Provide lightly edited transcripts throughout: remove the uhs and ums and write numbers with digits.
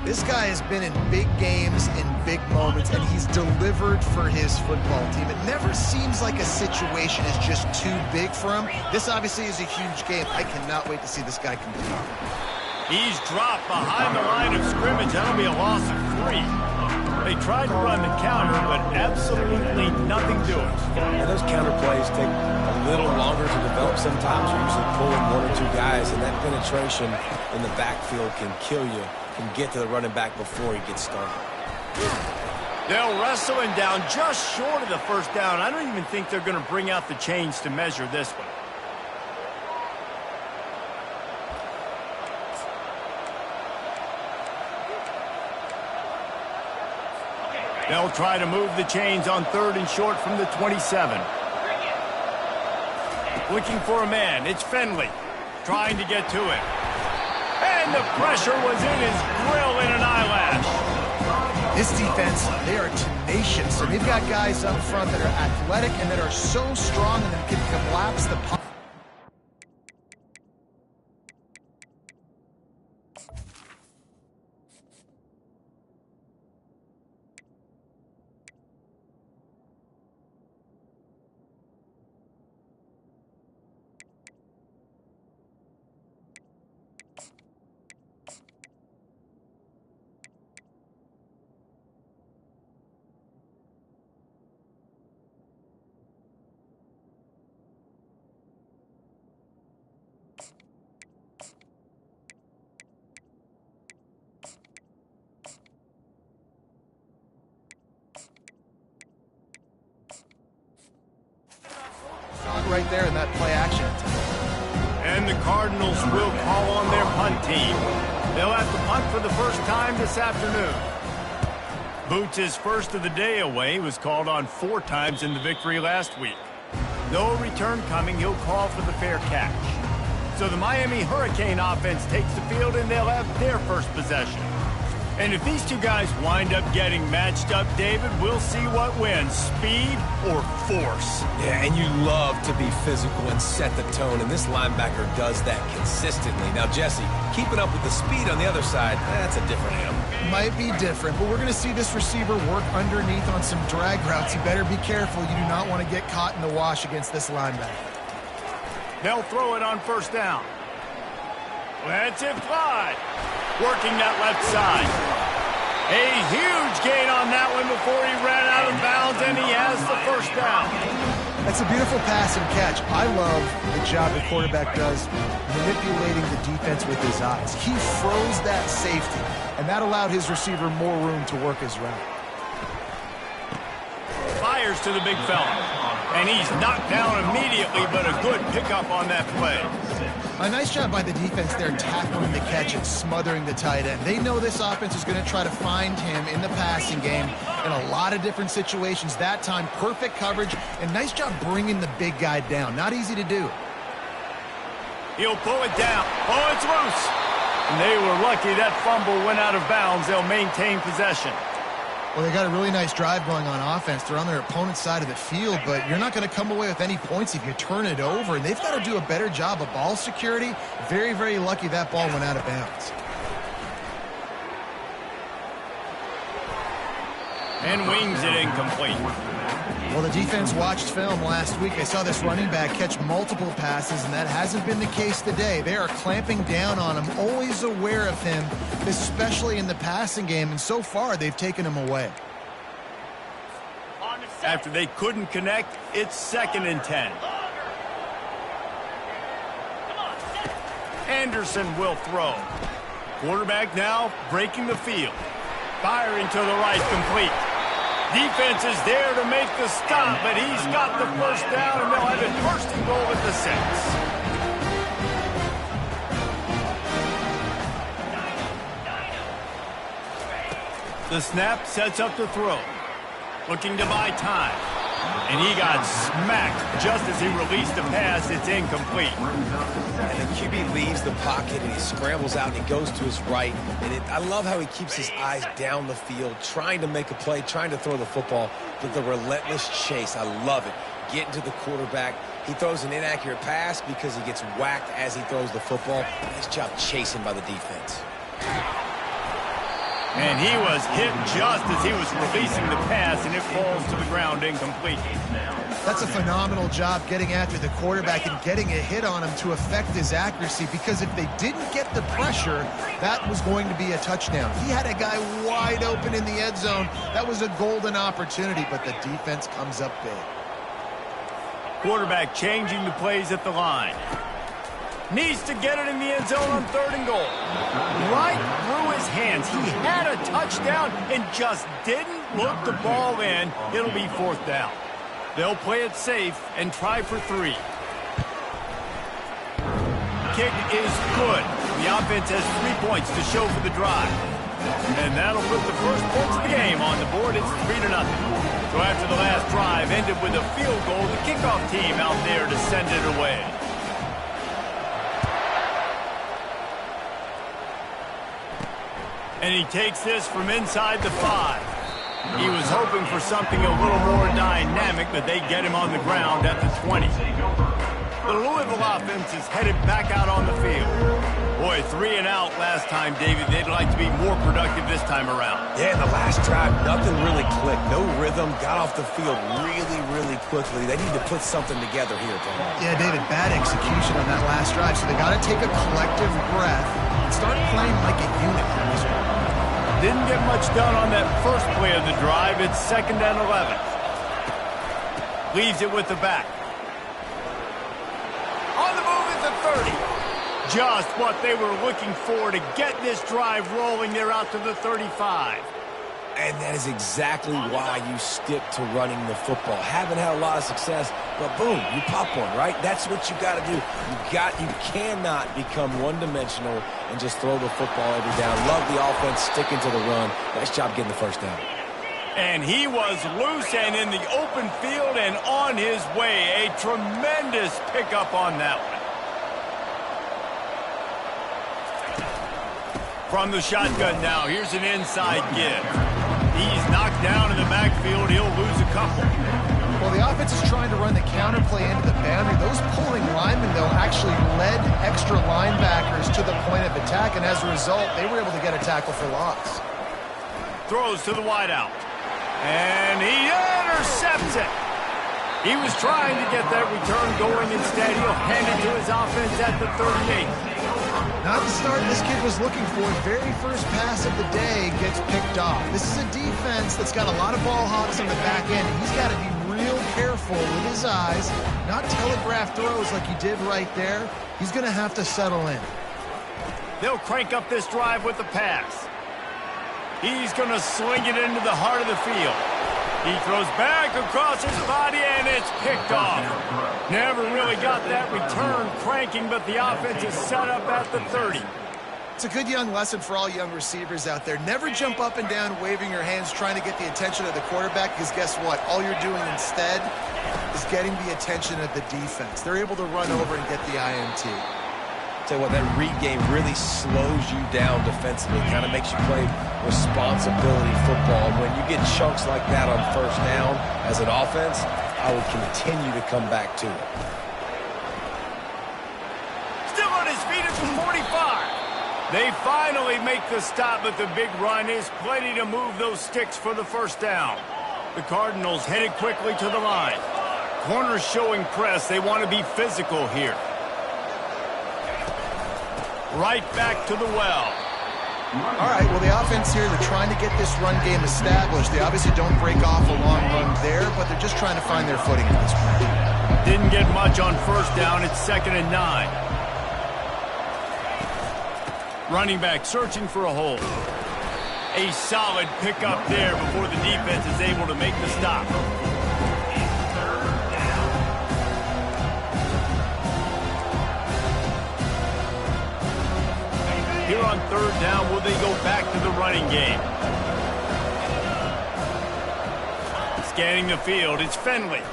This guy has been in big games, in big moments, and he's delivered for his football team. It never seems like a situation is just too big for him. This obviously is a huge game. I cannot wait to see this guy compete. He's dropped behind the line of scrimmage. That'll be a loss of 3. They tried to run the counter, but absolutely nothing doing. And those counter plays take a little longer to develop sometimes. You're usually pulling 1 or 2 guys, and that penetration in the backfield can kill you, can get to the running back before he gets started. They'll wrestle him down just short of the first down. I don't even think they're going to bring out the chains to measure this one. They'll try to move the chains on 3rd and short from the 27. Looking for a man. It's Finley trying to get to it. And the pressure was in his grill in an eyelash. This defense, they are tenacious. And they've got guys up front that are athletic and that are so strong and that can collapse the pocket. Right there in that play action. And the Cardinals will call on their punt team. They'll have to punt for the first time this afternoon. Boots' first of the day away was called on 4 times in the victory last week. No return coming, he'll call for the fair catch. So the Miami Hurricane offense takes the field and they'll have their first possession. And if these 2 guys wind up getting matched up, David, we'll see what wins, speed or force. Yeah, and you love to be physical and set the tone, and this linebacker does that consistently. Now, Jesse, keeping up with the speed on the other side, that's a different animal. Might be different, but we're going to see this receiver work underneath on some drag routes. You better be careful. You do not want to get caught in the wash against this linebacker. They'll throw it on 1st down. Let's it fly. Working that left side. A huge gain on that one before he ran out of bounds, and he has the 1st down. That's a beautiful pass and catch. I love the job the quarterback does manipulating the defense with his eyes. He froze that safety, and that allowed his receiver more room to work his route. Fires to the big fella, and he's knocked down immediately, but a good pickup on that play. A nice job by the defense there tackling the catch and smothering the tight end. They know this offense is going to try to find him in the passing game in a lot of different situations. That time, perfect coverage, and nice job bringing the big guy down. Not easy to do. He'll pull it down. Oh, it's loose. And they were lucky that fumble went out of bounds. They'll maintain possession. Well, they got a really nice drive going on offense. They're on their opponent's side of the field, but you're not going to come away with any points if you turn it over. And they've got to do a better job of ball security. Very, very lucky that ball went out of bounds. And wings it incomplete. Well, the defense watched film last week. They saw this running back catch multiple passes, and that hasn't been the case today. They are clamping down on him, always aware of him, especially in the passing game, and so far they've taken him away. After they couldn't connect, it's 2nd and 10. Anderson will throw. Quarterback now breaking the field. Firing to the right, complete. Defense is there to make the stop, but he's got the 1st down, and they'll have it 1st and goal at the 6. The snap sets up the throw. Looking to buy time. And he got smacked just as he released the pass. It's incomplete. And the QB leaves the pocket and he scrambles out and he goes to his right. And I love how he keeps his eyes down the field, trying to make a play, trying to throw the football. But the relentless chase, I love it. Getting to the quarterback. He throws an inaccurate pass because he gets whacked as he throws the football. Nice job chasing by the defense. And he was hit just as he was releasing the pass, and it falls to the ground incomplete. That's a phenomenal job getting after the quarterback and getting a hit on him to affect his accuracy, because if they didn't get the pressure, that was going to be a touchdown. He had a guy wide open in the end zone. That was a golden opportunity, but the defense comes up big. Quarterback changing the plays at the line. Needs to get it in the end zone on 3rd and goal. Right through his hands. He had a touchdown and just didn't look the ball in. It'll be 4th down. They'll play it safe and try for 3. Kick is good. The offense has 3 points to show for the drive. And that'll put the first points of the game on the board. It's 3-0. So after the last drive ended with a field goal, the kickoff team out there to send it away. And he takes this from inside the 5. He was hoping for something a little more dynamic, but they get him on the ground at the 20. The Louisville offense is headed back out on the field. Boy, 3 and out last time, David. They'd like to be more productive this time around. Yeah, in the last drive, nothing really clicked. No rhythm, got off the field really quickly. They need to put something together here, Tom. Yeah, David, bad execution on that last drive, so they got to take a collective breath and start playing like a unit in this one. Didn't get much done on that first play of the drive. It's 2nd and 11. Leaves it with the back. On the move at the 30. Just what they were looking for to get this drive rolling. They're out to the 35. And that is exactly why you stick to running the football. Haven't had a lot of success, but boom, you pop one, right? That's what you got to do. You cannot become one-dimensional and just throw the football every down. Love the offense sticking to the run. Nice job getting the first down. And he was loose and in the open field and on his way. A tremendous pickup on that one. From the shotgun now, here's an inside give. He's knocked down in the backfield. He'll lose a couple. Well, the offense is trying to run the counterplay into the boundary. Those pulling linemen, though, actually led extra linebackers to the point of attack, and as a result, they were able to get a tackle for loss. Throws to the wideout. And he intercepts it. He was trying to get that return going. Instead, he'll hand it to his offense at the 38. Not the start this kid was looking for. Very first pass of the day gets picked off. This is a defense that's got a lot of ball hawks on the back end. He's got to be real careful with his eyes, not telegraph throws like he did right there. He's going to have to settle in. They'll crank up this drive with the pass. He's going to sling it into the heart of the field. He throws back across his body, and it's picked off. Never really got that return cranking, but the offense is set up at the 30. It's a good young lesson for all young receivers out there. Never jump up and down waving your hands trying to get the attention of the quarterback, because guess what? All you're doing instead is getting the attention of the defense. They're able to run over and get the INT. Tell you what, that read game really slows you down defensively. Kind of makes you play responsibility football. When you get chunks like that on first down as an offense, I would continue to come back to it. Still on his feet at the 45. They finally make the stop, but the big run is plenty to move those sticks for the first down. The Cardinals headed quickly to the line. Corners showing press. They want to be physical here. Right back to the well. All right, well, the offense here, they're trying to get this run game established. They obviously don't break off a long run there, but they're just trying to find their footing at this point. Didn't get much on first down. It's 2nd and 9. Running back searching for a hole. A solid pickup there before the defense is able to make the stop. Here on 3rd down, will they go back to the running game? Scanning the field, it's Finley.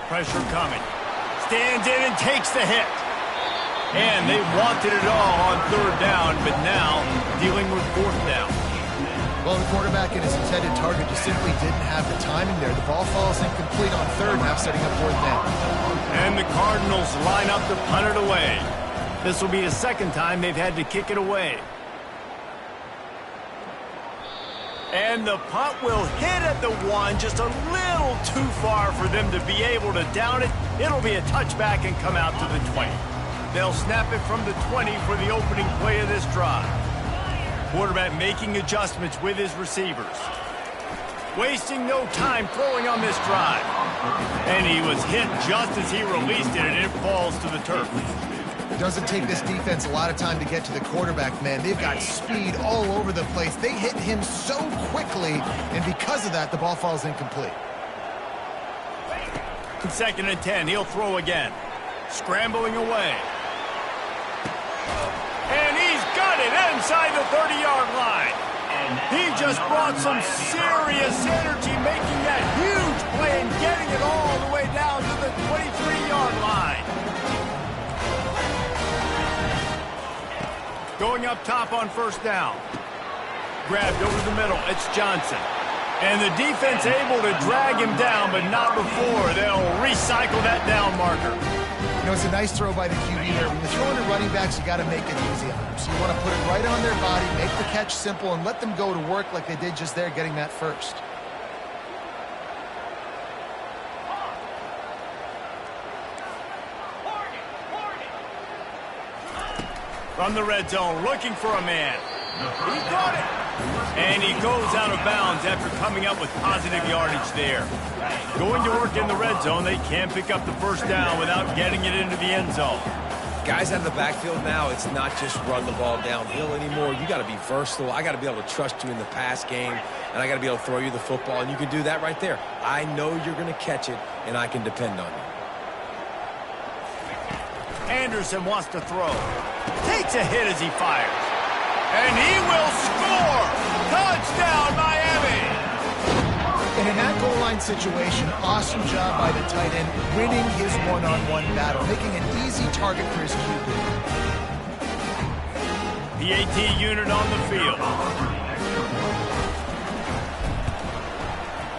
Pressure coming. Stands in and takes the hit. And they wanted it all on 3rd down, but now dealing with 4th down. Well, the quarterback and his intended target just simply didn't have the timing there. The ball falls incomplete on 3rd, now setting up 4th down. And the Cardinals line up to punt it away. This will be the 2nd time they've had to kick it away. And the punt will hit at the 1, just a little too far for them to be able to down it. It'll be a touchback and come out to the 20. They'll snap it from the 20 for the opening play of this drive. Quarterback making adjustments with his receivers. Wasting no time throwing on this drive. And he was hit just as he released it, and it falls to the turf. It doesn't take this defense a lot of time to get to the quarterback, man. They've got speed all over the place. They hit him so quickly, and because of that, the ball falls incomplete. 2nd and 10, he'll throw again. Scrambling away. And he's got it inside the 30-yard line. He just brought some serious energy, making that huge play and getting it all the way down to the 23-yard line. Going up top on 1st down. Grabbed over the middle. It's Johnson. And the defense able to drag him down, but not before. They'll recycle that down marker. You know, it's a nice throw by the QB there. When you're throwing to running backs, you got to make it easy on them. So you want to put it right on their body, make the catch simple, and let them go to work like they did just there, getting that first. From the red zone, looking for a man. He got it. And he goes out of bounds after coming up with positive yardage there. Going to work in the red zone, they can't pick up the 1st down without getting it into the end zone. Guys out of the backfield now, it's not just run the ball downhill anymore. You got to be versatile. I got to be able to trust you in the pass game, and I got to be able to throw you the football, and you can do that right there. I know you're going to catch it, and I can depend on you. Anderson wants to throw. Takes a hit as he fires. And he will score! Touchdown, Miami! And in that goal line situation, awesome job by the tight end, winning his one-on-one battle, making an easy target for his QB. The AT unit on the field.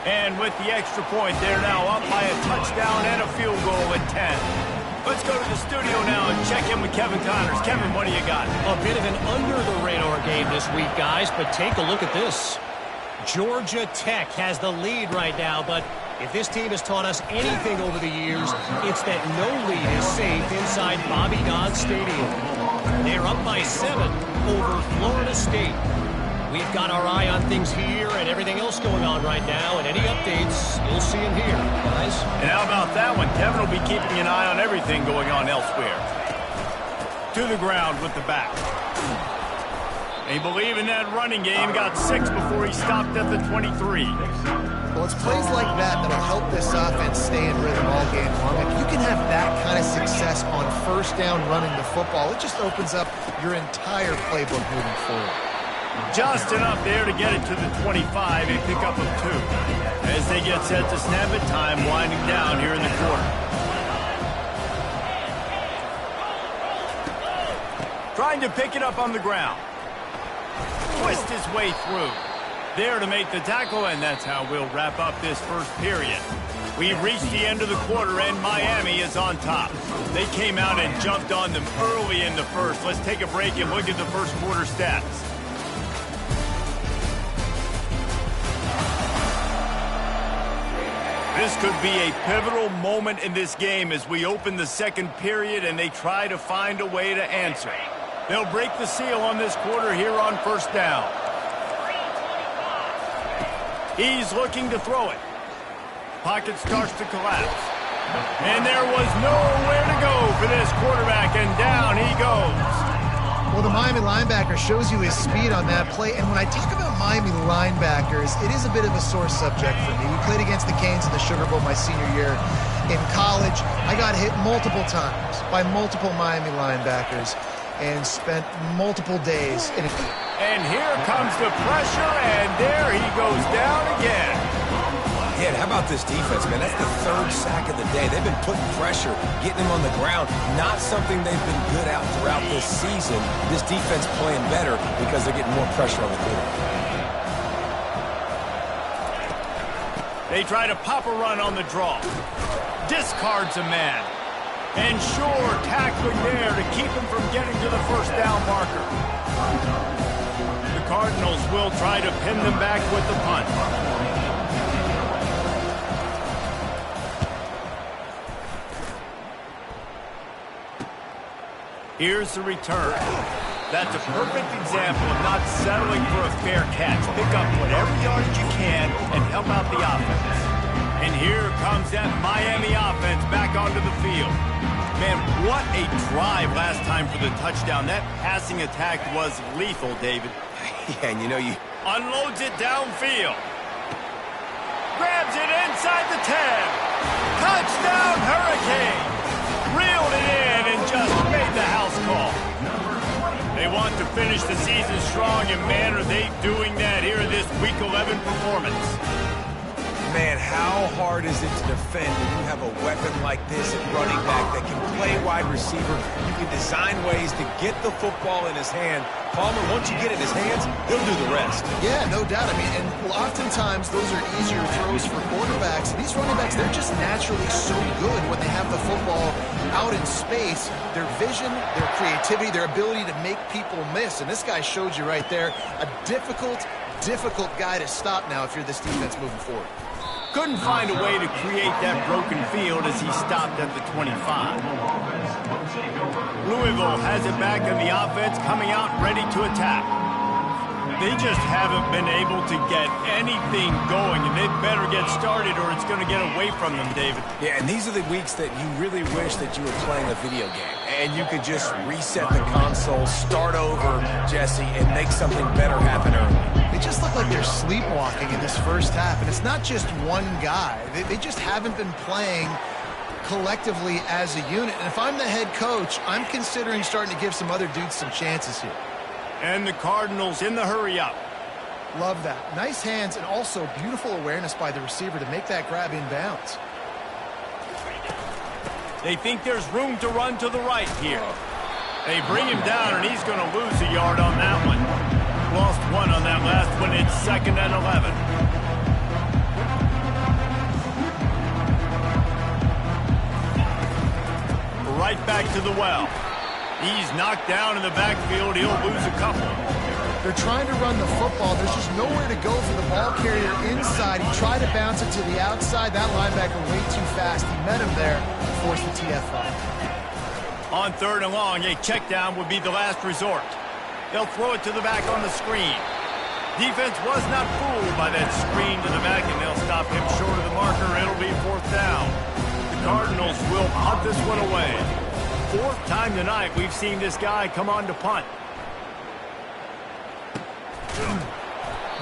And with the extra point, they're now up by a touchdown and a field goal at 10. Let's go to the studio now and check in with Kevin Connors. Kevin, what do you got? A bit of an under-the-radar game this week, guys, but take a look at this. Georgia Tech has the lead right now, but if this team has taught us anything over the years, it's that no lead is safe inside Bobby Dodd Stadium. They're up by 7 over Florida State. We've got our eye on things here and everything else going on right now, and any updates, you'll see them here, guys. And how about that one? Kevin will be keeping an eye on everything going on elsewhere. To the ground with the back. They believe in that running game. Got 6 before he stopped at the 23. Well, it's plays like that that'll help this offense stay in rhythm all game long. If you can have that kind of success on 1st down running the football, it just opens up your entire playbook moving forward. Just enough there to get it to the 25, a pickup of 2. As they get set to snap it, time winding down here in the quarter. Trying to pick it up on the ground. Twist his way through. There to make the tackle, and that's how we'll wrap up this first period. We've reached the end of the quarter, and Miami is on top. They came out and jumped on them early in the first. Let's take a break and look at the first quarter stats. This could be a pivotal moment in this game as we open the second period and they try to find a way to answer. They'll break the seal on this quarter here on 1st down. He's looking to throw it. Pocket starts to collapse. And there was nowhere to go for this quarterback, and down he goes. Well, the Miami linebacker shows you his speed on that play. And when I talk about Miami linebackers, it is a bit of a sore subject for me. We played against the Canes in the Sugar Bowl my senior year in college. I got hit multiple times by multiple Miami linebackers and spent multiple days in a... And here comes the pressure, and there he goes down again. Yeah, and how about this defense, man? That's the 3rd sack of the day. They've been putting pressure, getting him on the ground. Not something they've been good at throughout this season. This defense playing better because they're getting more pressure on the quarterback. They try to pop a run on the draw. Discards a man. And sure, tackling there to keep him from getting to the 1st down marker. The Cardinals will try to pin them back with the punt. Here's the return. That's a perfect example of not settling for a fair catch. Pick up whatever yardage you can and help out the offense. And here comes that Miami offense back onto the field. Man, what a drive last time for the touchdown. That passing attack was lethal, David. Yeah, and you know, unloads it downfield. Grabs it inside the 10. Touchdown, Hurricane. Reeled it in and just made the house call. They want to finish the season strong, and man, are they doing that here in this Week 11 performance. Man, how hard is it to defend when you have a weapon like this at running back that can play wide receiver? You can design ways to get the football in his hand. Palmer, once you get it in his hands, he'll do the rest. Yeah, no doubt. I mean, and oftentimes those are easier throws for quarterbacks. These running backs, they're just naturally so good when they have the football out in space. Their vision, their creativity, their ability to make people miss. And this guy showed you right there, a difficult guy to stop now if you're this defense moving forward. Couldn't find a way to create that broken field as he stopped at the 25. Louisville has it back in the offense, coming out ready to attack. They just haven't been able to get anything going, and they better get started or it's going to get away from them, David. Yeah, and these are the weeks that you really wish that you were playing a video game, and you could just reset the console, start over, Jesse, and make something better happen early. They just look like they're sleepwalking in this first half, and it's not just one guy. They just haven't been playing collectively as a unit. And if I'm the head coach, I'm considering starting to give some other dudes some chances here. And the Cardinals in the hurry up. Love that. Nice hands and also beautiful awareness by the receiver to make that grab inbounds. They think there's room to run to the right here. They bring him down, and he's going to lose a yard on that one. Lost one on that last one. It's 2nd and 11. Right back to the well. He's knocked down in the backfield. He'll lose a couple. They're trying to run the football. There's just nowhere to go for the ball carrier inside. He tried to bounce it to the outside. That linebacker way too fast. He met him there and forced the TFI. On 3rd and long, a check down would be the last resort. They'll throw it to the back on the screen. Defense was not fooled by that screen to the back, and they'll stop him short of the marker. It'll be 4th down. The Cardinals will punt this one away. 4th time tonight we've seen this guy come on to punt.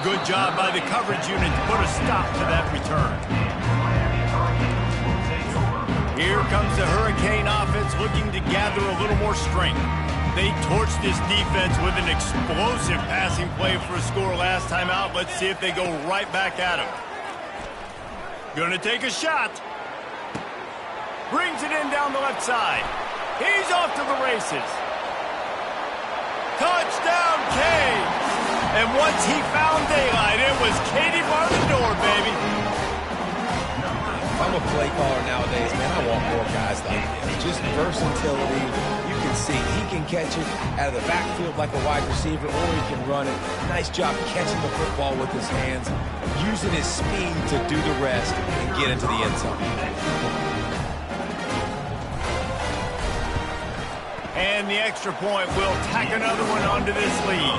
Good job by the coverage unit to put a stop to that return. Here comes the Hurricane offense looking to gather a little more strength. They torched this defense with an explosive passing play for a score last time out. Let's see if they go right back at him. Gonna take a shot. Brings it in down the left side. He's off to the races. Touchdown, Canes. And once he found daylight, it was Katie bar the door, baby. If I'm a play caller nowadays, man, I want more guys like this. Just versatility. You can see he can catch it out of the backfield like a wide receiver, or he can run it. Nice job catching the football with his hands, using his speed to do the rest and get into the end zone. And the extra point will tack another one onto this lead.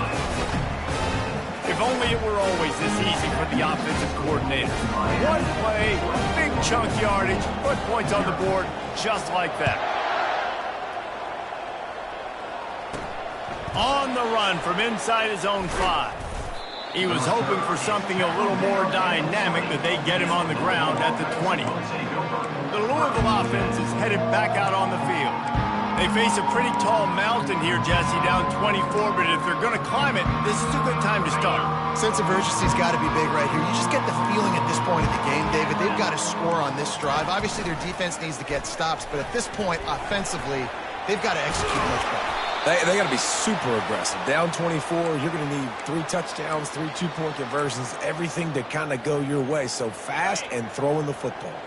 If only it were always this easy for the offensive coordinator. One play, big chunk yardage, put points on the board just like that. On the run from inside his own 5. He was hoping for something a little more dynamic, that they get him on the ground at the 20. The Louisville offense is headed back out on the field. They face a pretty tall mountain here, Jesse, down 24, but if they're going to climb it, this is a good time to start. Sense of urgency's got to be big right here. You just get the feeling at this point of the game, David, they've got to score on this drive. Obviously, their defense needs to get stops, but at this point, offensively, they've got to execute much better. They got to be super aggressive. Down 24, you're going to need 3 touchdowns, 3 two-point conversions, everything to kind of go your way. So fast and throwing the football.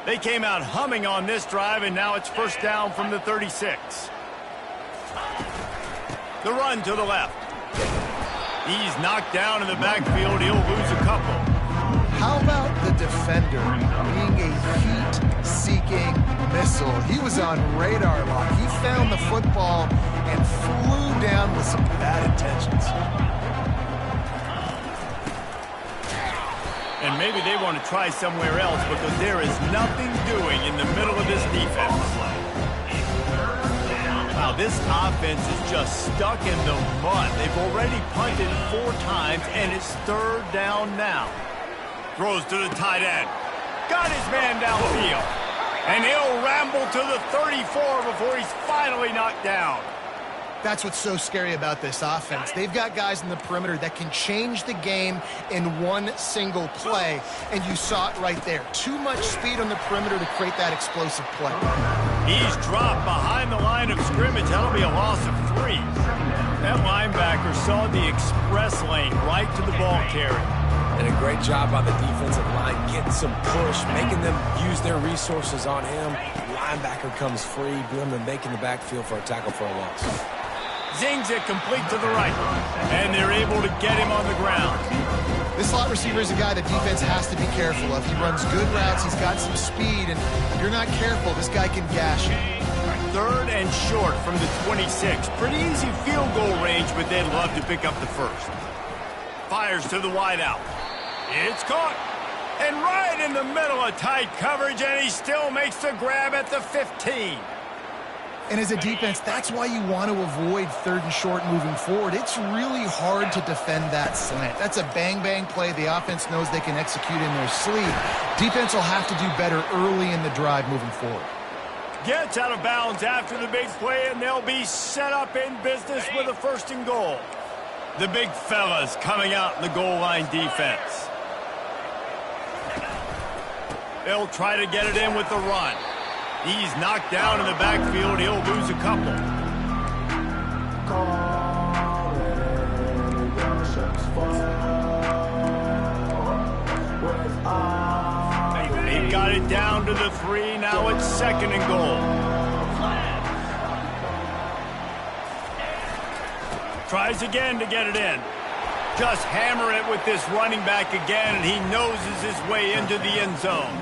They came out humming on this drive, and now it's 1st down from the 36. The run to the left. He's knocked down in the backfield. He'll lose a couple. How about the defender being a heat-seeking missile? He was on radar lock. He found the football and flew down with some bad intentions. And maybe they want to try somewhere else because there is nothing doing in the middle of this defense. Wow, this offense is just stuck in the mud. They've already punted 4 times, and it's 3rd down now. Throws to the tight end. Got his man downfield. And he'll ramble to the 34 before he's finally knocked down. That's what's so scary about this offense. They've got guys in the perimeter that can change the game in one single play, and you saw it right there. Too much speed on the perimeter to create that explosive play. He's dropped behind the line of scrimmage. That'll be a loss of 3. That linebacker saw the express lane right to the ball carrier. And a great job by the defensive line, getting some push, making them use their resources on him. Linebacker comes free, doing them making the backfield for a tackle for a loss. Zings it complete to the right, and they're able to get him on the ground. This slot receiver is a guy the defense has to be careful of. He runs good routes, he's got some speed, and if you're not careful, this guy can gash you. 3rd and short from the 26. Pretty easy field goal range, but they'd love to pick up the first. Fires to the wideout. It's caught. And right in the middle of tight coverage, and he still makes the grab at the 15. And as a defense, that's why you want to avoid 3rd and short moving forward. It's really hard to defend that slant. That's a bang-bang play the offense knows they can execute in their sleeve. Defense will have to do better early in the drive moving forward. Gets out of bounds after the big play, and they'll be set up in business with a 1st and goal. The big fellas coming out in the goal line defense. They'll try to get it in with the run. He's knocked down in the backfield. He'll lose a couple. They've got it down to the 3. Now it's 2nd and goal. Tries again to get it in. Just hammer it with this running back again, and he noses his way into the end zone.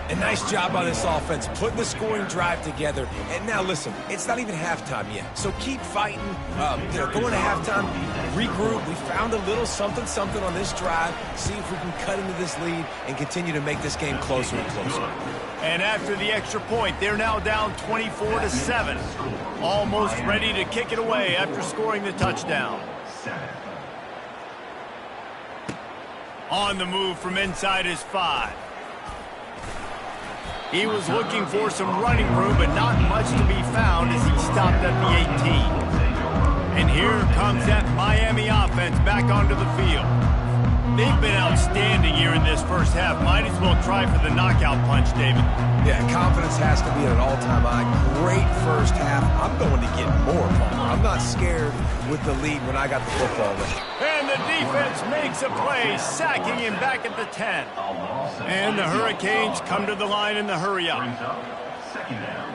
A nice job by this offense, putting the scoring drive together. And now, listen, it's not even halftime yet. So keep fighting, going to halftime, regroup. We found a little something on this drive. See if we can cut into this lead and continue to make this game closer and closer. And after the extra point, they're now down 24-7. Almost ready to kick it away after scoring the touchdown. On the move from inside his 5. He was looking for some running room, but not much to be found as he stopped at the 18. And here comes that Miami offense back onto the field. They've been outstanding here in this first half. Might as well try for the knockout punch, David. Yeah, confidence has to be at an all-time high. Great first half. I'm going to get more, Palmer. I'm not scared with the lead when I got the football with it. And the defense makes a play, sacking him back at the 10. And the Hurricanes come to the line in the hurry-up. Second down.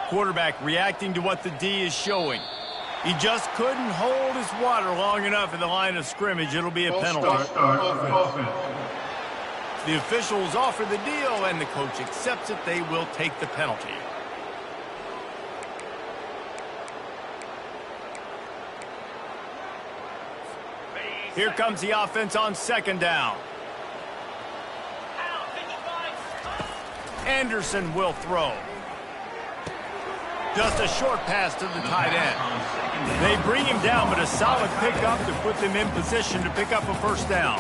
Quarterback reacting to what the D is showing. He just couldn't hold his water long enough in the line of scrimmage. It'll be a penalty. The officials offer the deal, and the coach accepts it. They will take the penalty. Here comes the offense on 2nd down. Anderson will throw. Just a short pass to the tight end. They bring him down, but a solid pickup to put them in position to pick up a 1st down.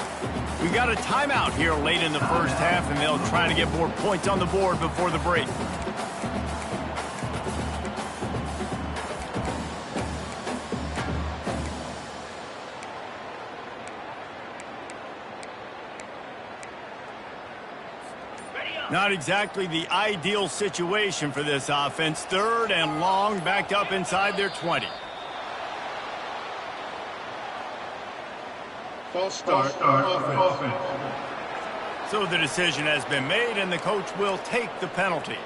We got a timeout here late in the first half, and they'll try to get more points on the board before the break. Not exactly the ideal situation for this offense. 3rd and long, backed up inside their 20. False start offense. So the decision has been made, and the coach will take the penalty.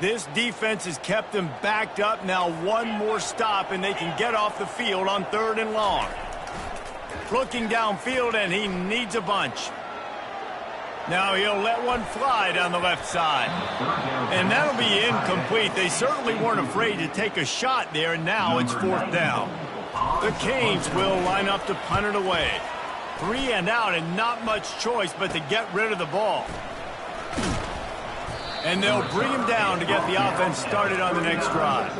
This defense has kept them backed up. Now one more stop, and they can get off the field on 3rd and long. Looking downfield, and he needs a bunch. Now he'll let one fly down the left side. And that'll be incomplete. They certainly weren't afraid to take a shot there, and now it's 4th down. The Canes will line up to punt it away. 3 and out, and not much choice but to get rid of the ball. And they'll bring him down to get the offense started on the next drive.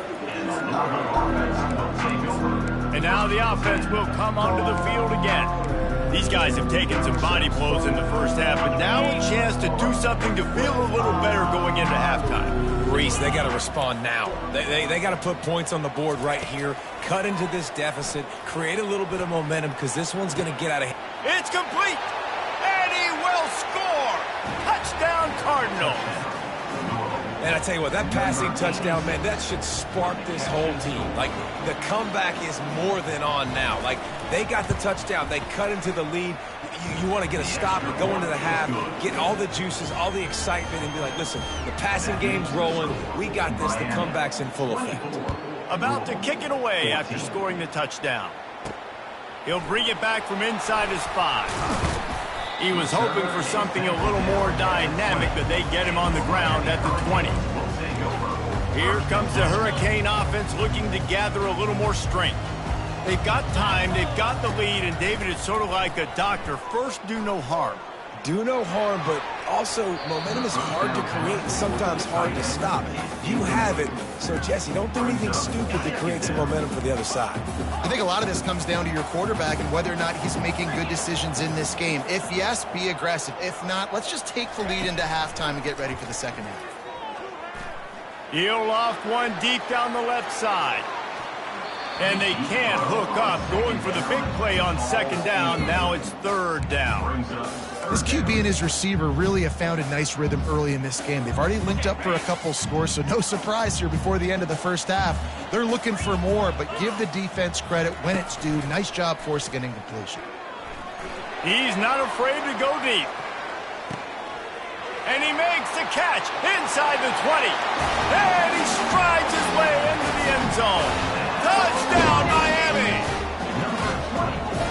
And now the offense will come onto the field again. These guys have taken some body blows in the first half, but now a chance to do something to feel a little better going into halftime. Reese, they got to respond now. They got to put points on the board right here, cut into this deficit, create a little bit of momentum, because this one's going to get out of hand. It's complete, and he will score. Touchdown, Cardinals. And I tell you what, that passing touchdown, man, that should spark this whole team. Like, the comeback is more than on now. Like, they got the touchdown. They cut into the lead. You want to get a stop and go into the half, get all the juices, all the excitement, and be like, listen, the passing game's rolling. We got this. The comeback's in full effect. About to kick it away after scoring the touchdown. He'll bring it back from inside his 5. He was hoping for something a little more dynamic, but they get him on the ground at the 20. Here comes the Hurricane offense looking to gather a little more strength. They've got time, they've got the lead, and David, it's sort of like a doctor. First, do no harm. Do no harm, but also momentum is hard to create and sometimes hard to stop. You have it, so Jesse, don't do anything stupid to create some momentum for the other side. I think a lot of this comes down to your quarterback and whether or not he's making good decisions in this game. If yes, be aggressive. If not, let's just take the lead into halftime and get ready for the second half. He'll loft one deep down the left side. And they can't hook up, going for the big play on 2nd down. Now it's 3rd down. This QB and his receiver really have found a nice rhythm early in this game. They've already linked up for a couple scores, so no surprise here before the end of the first half. They're looking for more, but give the defense credit when it's due. Nice job forcing an incompletion. He's not afraid to go deep. And he makes the catch inside the 20. And he strides his way into the end zone. Touchdown, Miami!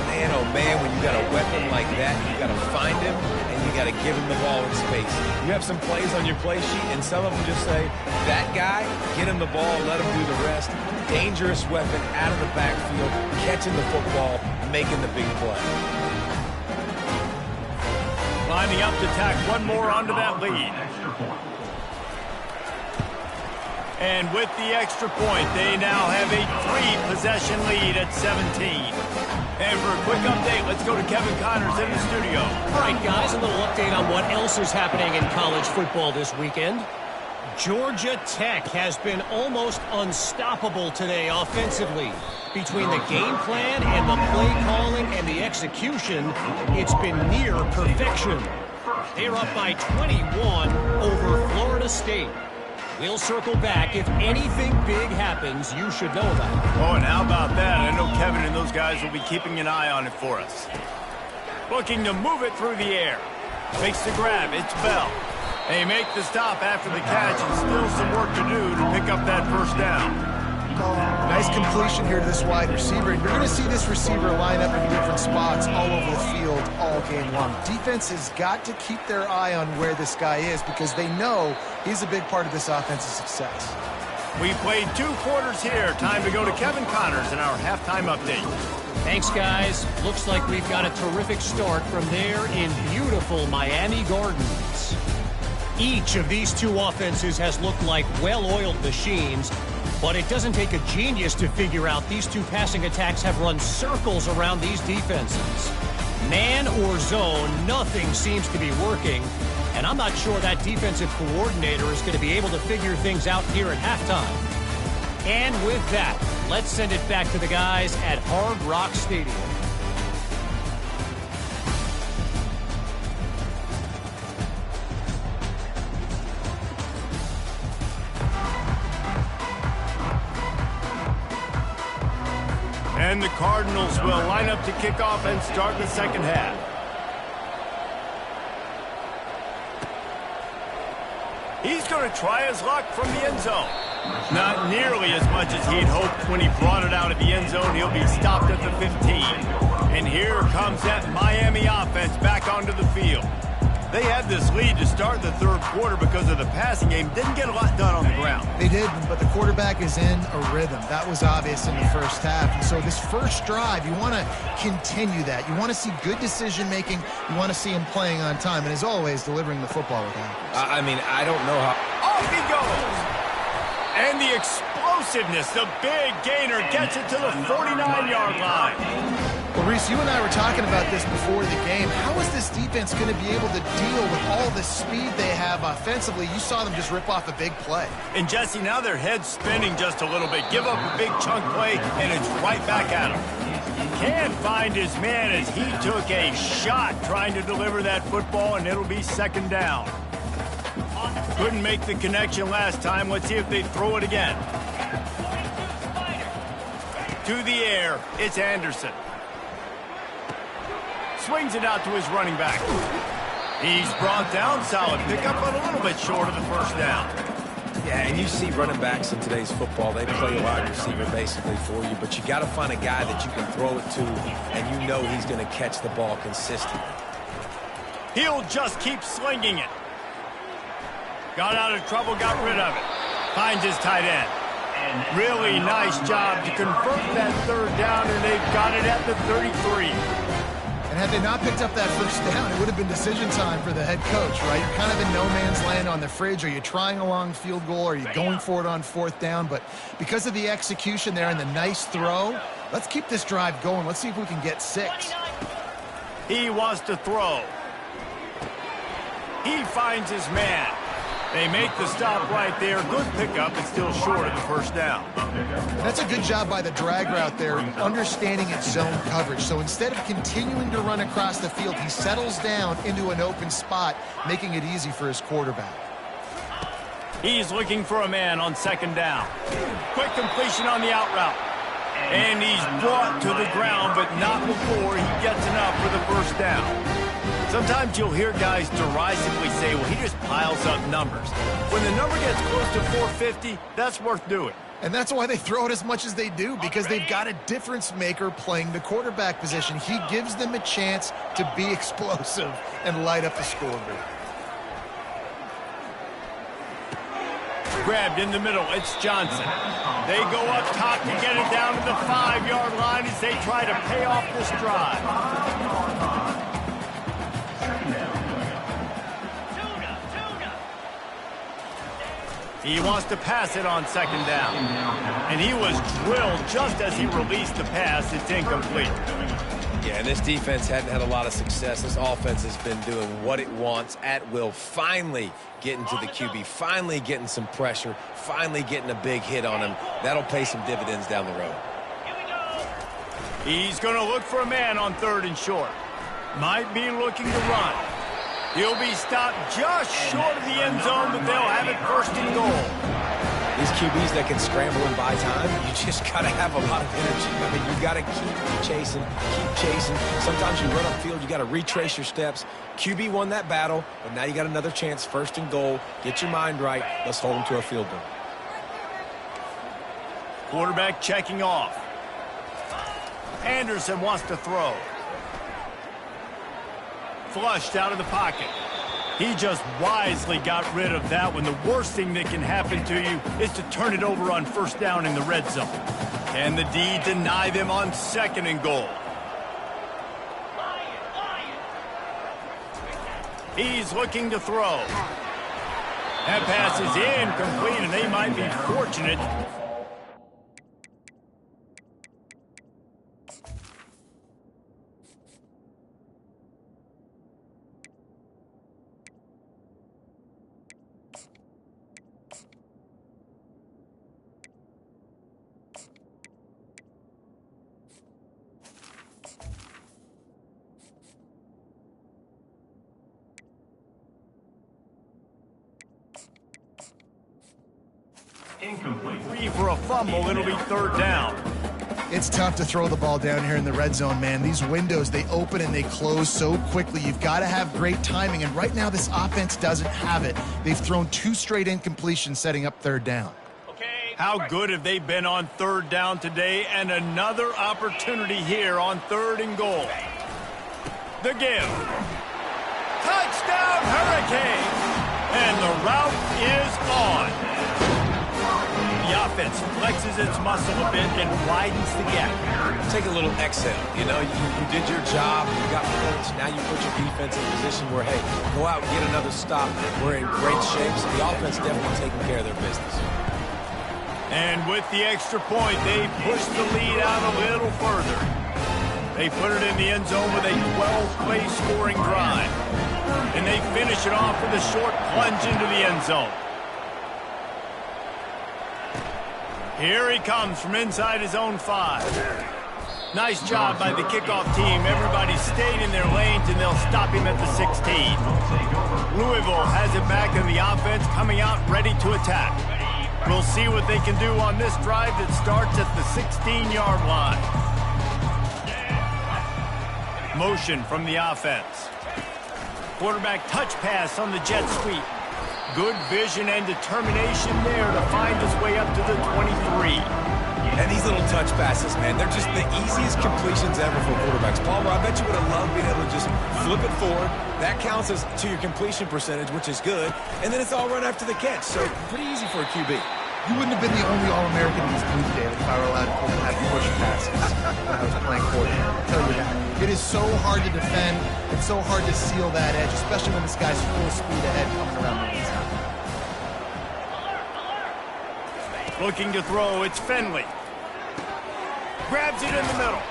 Man, oh man, when you got a weapon like that, you got to find him, and you got to give him the ball in space. You have some plays on your play sheet, and some of them just say, that guy, get him the ball, let him do the rest. Dangerous weapon out of the backfield, catching the football, making the big play. Lining up to tack one more onto that lead. And with the extra point, they now have a 3-possession lead at 17. And for a quick update, let's go to Kevin Connors in the studio. All right, guys, a little update on what else is happening in college football this weekend. Georgia Tech has been almost unstoppable today offensively. Between the game plan and the play calling and the execution, it's been near perfection. They're up by 21 over Florida State. We'll circle back. If anything big happens, you should know about it. Oh, and how about that? I know Kevin and those guys will be keeping an eye on it for us. Looking to move it through the air. Makes the grab. It's Bell. They make the stop after the catch, and still some work to do to pick up that 1st down. Nice completion here to this wide receiver. And you're going to see this receiver line up in different spots all over the field all game long. Defense has got to keep their eye on where this guy is because they know he's a big part of this offense's success. We played 2 quarters here. Time to go to Kevin Connors in our halftime update. Thanks, guys. Looks like we've got a terrific start from there in beautiful Miami Gardens. Each of these 2 offenses has looked like well-oiled machines. But it doesn't take a genius to figure out these 2 passing attacks have run circles around these defenses. Man or zone, nothing seems to be working. And I'm not sure that defensive coordinator is going to be able to figure things out here at halftime. And with that, let's send it back to the guys at Hard Rock Stadium. And the Cardinals will line up to kick off and start the second half. He's going to try his luck from the end zone. Not nearly as much as he'd hoped when he brought it out of the end zone. He'll be stopped at the 15. And here comes that Miami offense back onto the field. They had this lead to start the third quarter because of the passing game. Didn't get a lot done on the ground. They did, but the quarterback is in a rhythm. That was obvious in the first half. And so this first drive, you want to continue that. You want to see good decision-making. You want to see him playing on time. And as always, delivering the football with accuracy. I mean, I don't know how... Off he goes! And the explosiveness, the big gainer gets it to the 49-yard line. Well, Reese, you and I were talking about this before the game. How is this defense going to be able to deal with all the speed they have offensively? You saw them just rip off a big play. And, Jesse, now their head's spinning just a little bit. Give up a big chunk play, and it's right back at him. Can't find his man as he took a shot trying to deliver that football, and it'll be second down. Couldn't make the connection last time. Let's see if they throw it again. To the air, it's Anderson. Swings it out to his running back. He's brought down, solid pickup, but a little bit short of the first down. Yeah, and you see running backs in today's football, they play a wide receiver basically for you, but you got to find a guy that you can throw it to, and you know he's going to catch the ball consistently. He'll just keep slinging it. Got out of trouble, got rid of it. Finds his tight end. Really nice job to convert that third down, and they've got it at the 33. And had they not picked up that first down, it would have been decision time for the head coach, right? You're kind of in no man's land on the fridge. Are you trying a long field goal? Are you going for it on fourth down? But because of the execution there and the nice throw, let's keep this drive going. Let's see if we can get 6. He wants to throw. He finds his man. They make the stop right there. Good pickup, but still short of the first down. That's a good job by the drag route there, understanding its zone coverage. So instead of continuing to run across the field, he settles down into an open spot, making it easy for his quarterback. He's looking for a man on second down. Quick completion on the out route. And he's brought to the ground, but not before he gets enough for the first down. Sometimes you'll hear guys derisively say, well, he just piles up numbers. When the number gets close to 450, that's worth doing. And that's why they throw it as much as they do, because they've got a difference maker playing the quarterback position. He gives them a chance to be explosive and light up the scoreboard. Grabbed in the middle, it's Johnson. They go up top to get it down to the 5-yard line as they try to pay off this drive. He wants to pass it on second down. And he was drilled just as he released the pass. It's incomplete. Yeah, and this defense hadn't had a lot of success. This offense has been doing what it wants at will. Finally getting to the QB, finally getting some pressure, finally getting a big hit on him. That'll pay some dividends down the road. He's going to look for a man on third and short. Might be looking to run. He'll be stopped just short of the end zone, but they'll have it first and goal. These QBs that can scramble and buy time, you just got to have a lot of energy. I mean, you got to keep chasing, keep chasing. Sometimes you run upfield, you got to retrace your steps. QB won that battle, but now you got another chance, first and goal. Get your mind right. Let's hold them to a field goal. Quarterback checking off. Anderson wants to throw. Flushed out of the pocket. He just wisely got rid of that one. The worst thing that can happen to you is to turn it over on first down in the red zone. Can the D deny them on second and goal? He's looking to throw. That pass is incomplete, and they might be fortunate. Incomplete. Free for a fumble, it'll be third down. It's tough to throw the ball down here in the red zone, man. These windows, they open and they close so quickly. You've got to have great timing, and right now this offense doesn't have it. They've thrown 2 straight incompletions setting up third down. How good have they been on third down today, and another opportunity here on 3rd and goal. The give. Touchdown Hurricanes! And the route is on. The offense flexes its muscle a bit and widens the gap. Take a little exhale. You know, you did your job. You got points. Now you put your defense in a position where, hey, go out and get another stop. We're in great shape, so the offense definitely taking care of their business. And with the extra point, they push the lead out a little further. They put it in the end zone with a 12-play scoring drive. And they finish it off with a short plunge into the end zone. Here he comes from inside his own 5. Nice job by the kickoff team. Everybody stayed in their lanes, and they'll stop him at the 16. Louisville has it back, and the offense coming out ready to attack. We'll see what they can do on this drive that starts at the 16-yard line. Motion from the offense. Quarterback touch pass on the jet sweep. Good vision and determination there to find his way up to the 23. And these little touch passes, man, they're just the easiest completions ever for quarterbacks. Palmer, I bet you would have loved being able to just flip it forward. That counts as to your completion percentage, which is good. And then it's all run after the catch, so pretty easy for a QB. You wouldn't have been the only All-American in these booth days if I were allowed to have push passes when I was playing quarterback. I'll tell you that. It is so hard to defend. It's so hard to seal that edge, especially when this guy's full speed ahead coming around the inside. Looking to throw, it's Finley. Grabs it in the middle.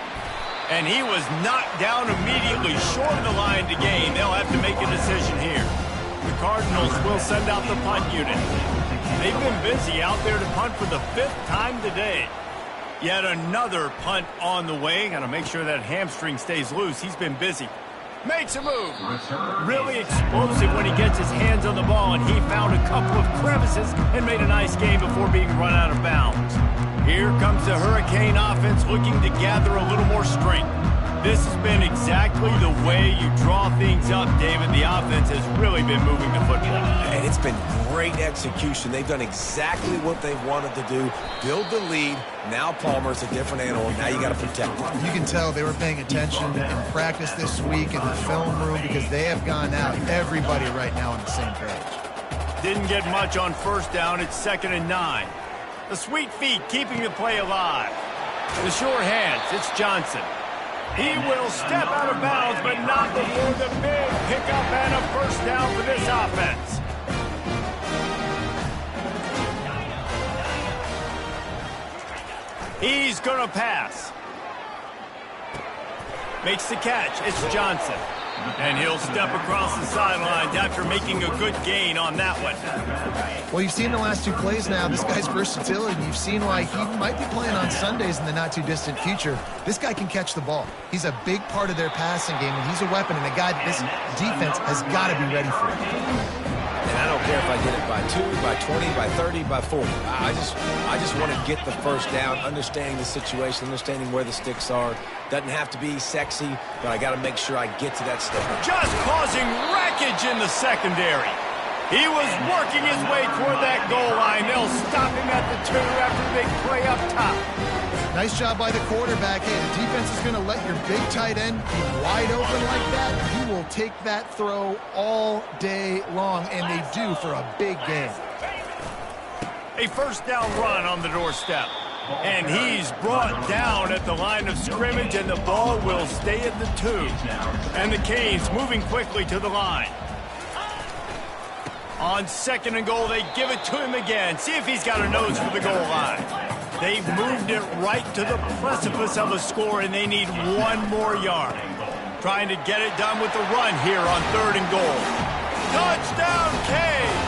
And he was knocked down immediately short of the line to gain. They'll have to make a decision here. The Cardinals will send out the punt unit. They've been busy out there to punt for the 5th time today. Yet another punt on the way. Got to make sure that hamstring stays loose. He's been busy. Makes a move. Really explosive when he gets his hands on the ball, and he found a couple of crevices and made a nice game before being run out of bounds. Here comes the Hurricane offense looking to gather a little more strength. This has been exactly the way you draw things up, David. The offense has really been moving the football. And it's been great execution. They've done exactly what they wanted to do. Build the lead. Now Palmer's a different animal. Now you got to protect it. You can tell they were paying attention in practice this week in the film room because they have gone out. Everybody right now on the same page. Didn't get much on first down. It's 2nd and 9. The sweet feet keeping the play alive. The sure hands. It's Johnson. He will step out of bounds, but not before the big pickup and a first down for this offense. He's going to pass. Makes the catch. It's Johnson. And he'll step across the sidelines after making a good gain on that one. Well, you've seen the last 2 plays now. This guy's versatility. You've seen why he might be playing on Sundays in the not-too-distant future. This guy can catch the ball. He's a big part of their passing game, and he's a weapon and a guy that this defense has got to be ready for. And I don't care if I get it by 2, by 20, by 30, by 40. I just want to get the first down, understanding the situation, understanding where the sticks are. Doesn't have to be sexy, but I got to make sure I get to that stick. Just causing wreckage in the secondary. He was working his way toward that goal line. They'll stop him at the 2 after the big play up top. Nice job by the quarterback. Hey, the defense is going to let your big tight end be wide open like that. You will take that throw all day long, and they do for a big game. A first down run on the doorstep. And he's brought down at the line of scrimmage, and the ball will stay at the 2. And the Canes moving quickly to the line. On 2nd and goal, they give it to him again. See if he's got a nose for the goal line. They've moved it right to the precipice of a score, and they need 1 more yard. Trying to get it done with the run here on 3rd and goal. Touchdown, Canes!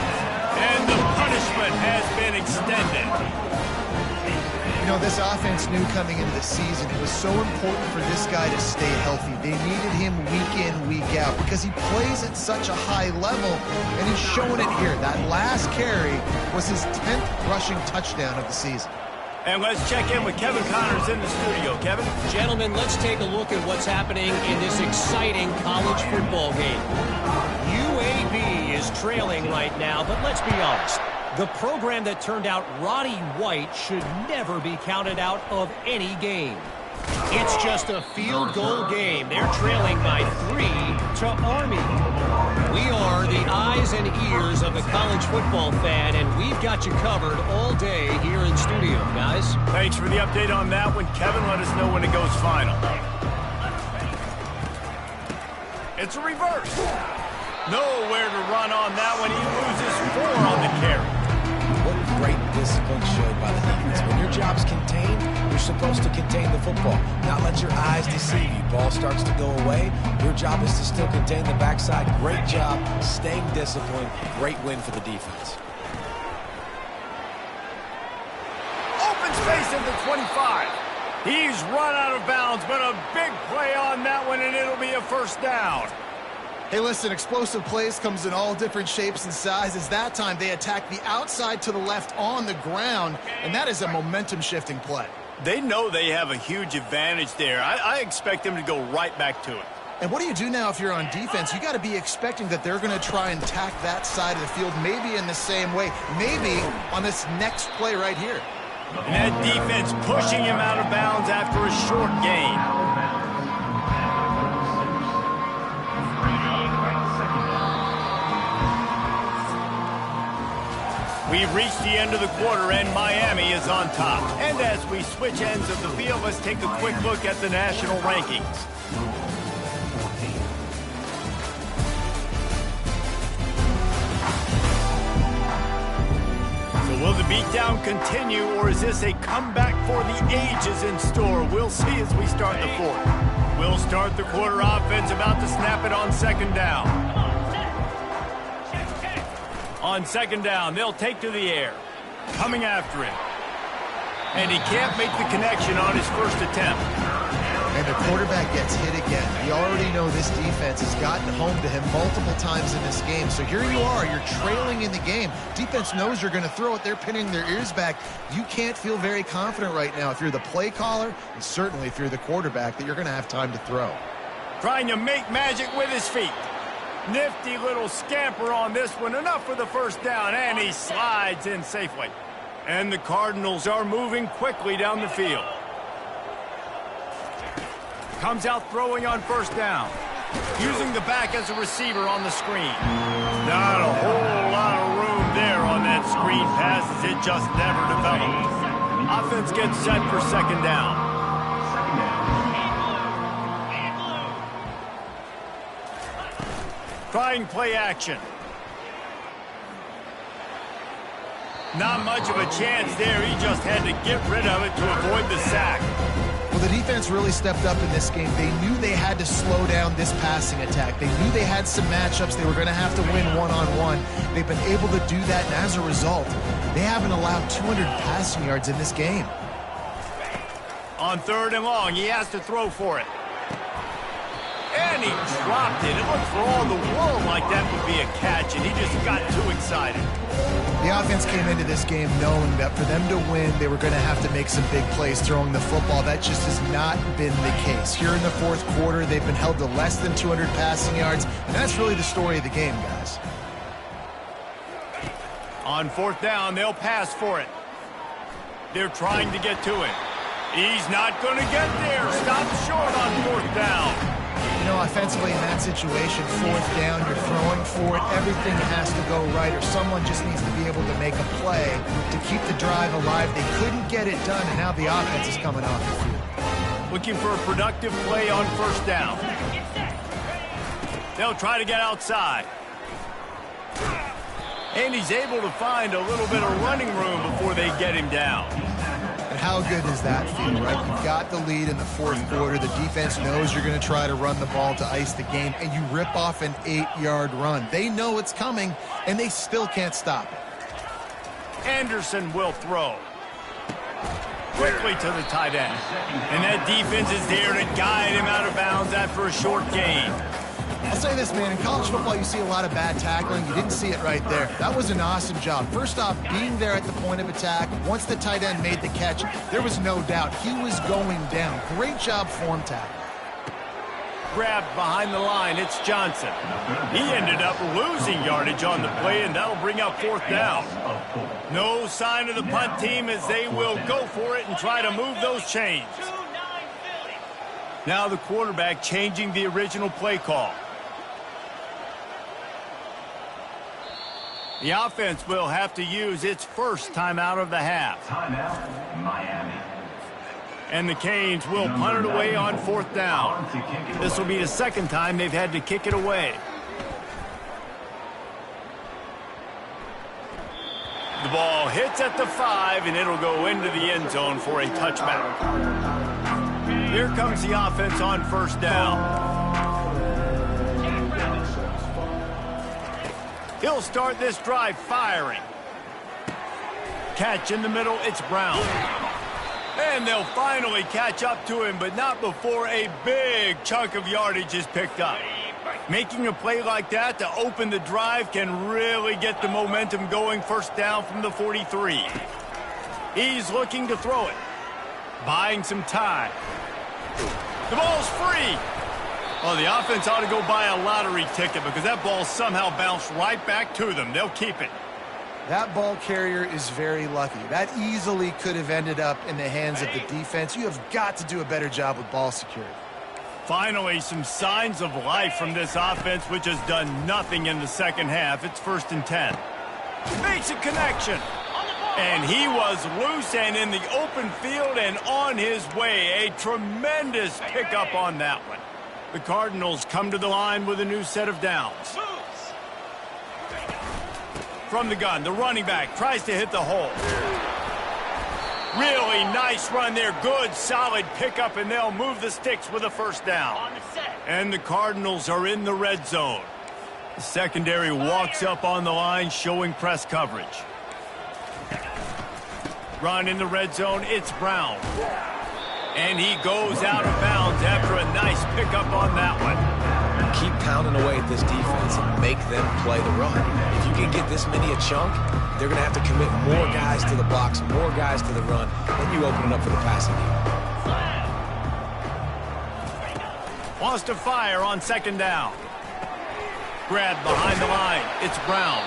And the punishment has been extended. You know, this offense knew coming into the season it was so important for this guy to stay healthy. They needed him week in, week out because he plays at such a high level, and he's showing it here. That last carry was his 10th rushing touchdown of the season. And let's check in with Kevin Connors in the studio. Kevin? Gentlemen, let's take a look at what's happening in this exciting college football game. UAB is trailing right now, but let's be honest. The program that turned out Roddy White should never be counted out of any game. It's just a field goal game. They're trailing by 3 to Army. We are the eyes and ears of the college football fan, and we've got you covered all day here in studio, guys. Thanks for the update on that one, Kevin. Let us know when it goes final. It's a reverse. Nowhere to run on that one. He loses 4 on the carry. What great discipline showed by the defense. When your job's contained, you're supposed to contain the football, not let your eyes deceive you. Ball starts to go away. Your job is to still contain the backside. Great job staying disciplined. Great win for the defense. Open space at the 25. He's run out of bounds, but a big play on that one, and it'll be a first down. Hey, listen, explosive plays comes in all different shapes and sizes. That time, they attack the outside to the left on the ground, and that is a momentum-shifting play. They know they have a huge advantage there. I expect them to go right back to it. And what do you do now if you're on defense? You got to be expecting that they're going to try and attack that side of the field, maybe in the same way, maybe on this next play right here. And that defense pushing him out of bounds after a short gain. We've reached the end of the quarter, and Miami is on top. And as we switch ends of the field, let's take a quick look at the national rankings. So will the beatdown continue, or is this a comeback for the ages in store? We'll see as we start the fourth. We'll start the quarter offense, about to snap it on second down. On second down, they'll take to the air. Coming after him. And he can't make the connection on his first attempt. And the quarterback gets hit again. We already know this defense has gotten home to him multiple times in this game. So here you are, you're trailing in the game. Defense knows you're going to throw it. They're pinning their ears back. You can't feel very confident right now if you're the play caller, and certainly if you're the quarterback, that you're going to have time to throw. Trying to make magic with his feet. Nifty little scamper on this one. Enough for the first down, and he slides in safely. And the Cardinals are moving quickly down the field. Comes out throwing on first down. Using the back as a receiver on the screen. Not a whole lot of room there on that screen pass, as it just never developed. Offense gets set for second down. Trying play action. Not much of a chance there. He just had to get rid of it to avoid the sack. Well, the defense really stepped up in this game. They knew they had to slow down this passing attack. They knew they had some matchups they were going to have to win one-on-one. They've been able to do that, and as a result, they haven't allowed 200 passing yards in this game. On third and long, he has to throw for it. And he dropped it. It looked for all the world like that would be a catch, and he just got too excited. The offense came into this game knowing that for them to win, they were going to have to make some big plays throwing the football. That just has not been the case. Here in the fourth quarter, they've been held to less than 200 passing yards, and that's really the story of the game, guys. On fourth down, they'll pass for it. They're trying to get to it. He's not going to get there. Stop short on fourth down. You know, offensively in that situation, fourth down, you're throwing for it. Everything has to go right, or someone just needs to be able to make a play to keep the drive alive. They couldn't get it done, and now the offense is coming off the field. Looking for a productive play on first down. They'll try to get outside. And he's able to find a little bit of running room before they get him down. And how good does that feel, right? You've got the lead in the fourth quarter. The defense knows you're going to try to run the ball to ice the game, and you rip off an 8-yard run. They know it's coming, and they still can't stop it. Anderson will throw. Quickly to the tight end. And that defense is there to guide him out of bounds after a short gain. I'll say this, man. In college football, you see a lot of bad tackling. You didn't see it right there. That was an awesome job. First off, being there at the point of attack. Once the tight end made the catch, there was no doubt he was going down. Great job form tackle. Grabbed behind the line, it's Johnson. He ended up losing yardage on the play, and that'll bring up 4th down. No sign of the punt team as they will go for it and try to move those chains. Now the quarterback changing the original play call. The offense will have to use its first timeout of the half. Timeout, Miami. And the Canes will punt it away on 4th down. This will be the second time they've had to kick it away. The ball hits at the 5, and it'll go into the end zone for a touchback. Here comes the offense on 1st down. He'll start this drive firing. Catch in the middle, it's Brown. And they'll finally catch up to him, but not before a big chunk of yardage is picked up. Making a play like that to open the drive can really get the momentum going. 1st down from the 43. He's looking to throw it. Buying some time. The ball's free. Well, the offense ought to go buy a lottery ticket because that ball somehow bounced right back to them. They'll keep it. That ball carrier is very lucky. That easily could have ended up in the hands of the defense. You have got to do a better job with ball security. Finally, some signs of life from this offense, which has done nothing in the second half. It's 1st and 10. Makes a connection. And he was loose and in the open field and on his way. A tremendous pickup on that one. The Cardinals come to the line with a new set of downs. From the gun, the running back tries to hit the hole. Really nice run there. Good, solid pickup, and they'll move the sticks with a 1st down. And the Cardinals are in the red zone. The secondary walks up on the line, showing press coverage. Run in the red zone, it's Brown. And he goes out of bounds after a nice pickup on that one. Keep pounding away at this defense and make them play the run. If you can get this many a chunk, they're going to have to commit more guys to the box, more guys to the run. Then you open it up for the passing game. Wants to fire on 2nd down. Grabbed behind the line. It's Brown.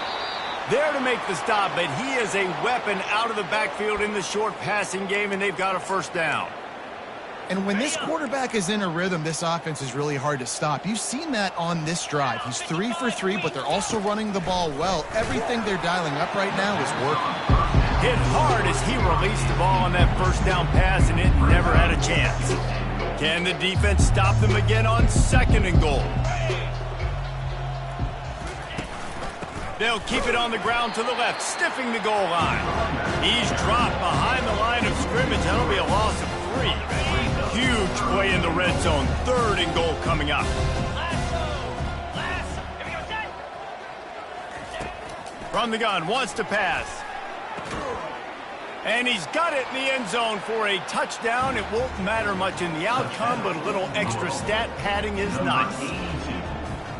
There to make the stop, but he is a weapon out of the backfield in the short passing game, and they've got a 1st down. And when this quarterback is in a rhythm, this offense is really hard to stop. You've seen that on this drive. He's 3 for 3, but they're also running the ball well. Everything they're dialing up right now is working. Hit hard as he released the ball on that 1st down pass, and it never had a chance. Can the defense stop them again on 2nd and goal? They'll keep it on the ground to the left, stiffing the goal line. He's dropped behind the line of scrimmage. That'll be a loss of 3. Huge play in the red zone. 3rd and goal coming up. From the gun, wants to pass. And he's got it in the end zone for a touchdown. It won't matter much in the outcome, but a little extra stat padding is nice.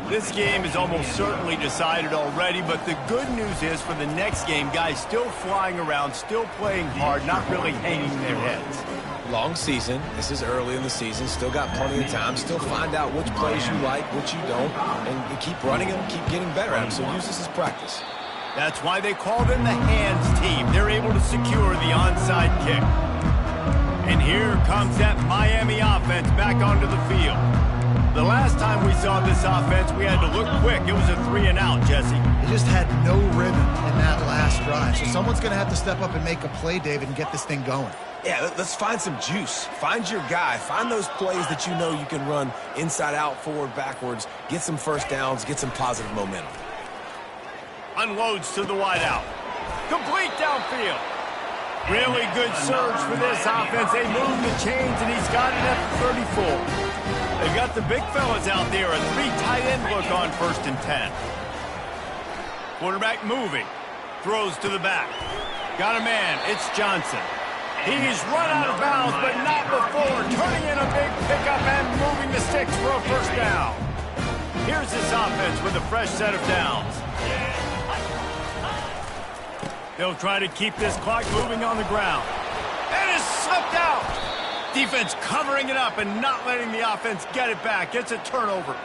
This game is almost certainly decided already, but the good news is for the next game, guys still flying around, still playing hard, not really hanging their heads. Long season. This is early in the season. Still got plenty of time. Still find out which plays you like, which you don't, and you keep running them, keep getting better at them. So use this as practice. That's why they call them the hands team. They're able to secure the onside kick. And here comes that Miami offense back onto the field. The last time we saw this offense, we had to look quick. It was a 3 and out, Jesse. They just had no rhythm in that last drive. So someone's going to have to step up and make a play, David, and get this thing going. Yeah, let's find some juice. Find your guy. Find those plays that you know you can run inside out, forward, backwards. Get some 1st downs. Get some positive momentum. Unloads to the wideout. Complete downfield. Really good surge for this offense. They move the chains, and he's got it at the 34. They've got the big fellas out there. A 3 tight end look on 1st and 10. Quarterback moving. Throws to the back. Got a man. It's Johnson. He's run out of bounds, but not before. Turning in a big pickup and moving the sticks for a 1st down. Here's this offense with a fresh set of downs. They'll try to keep this clock moving on the ground. And it's slipped out. Defense covering it up and not letting the offense get it back. It's a turnover.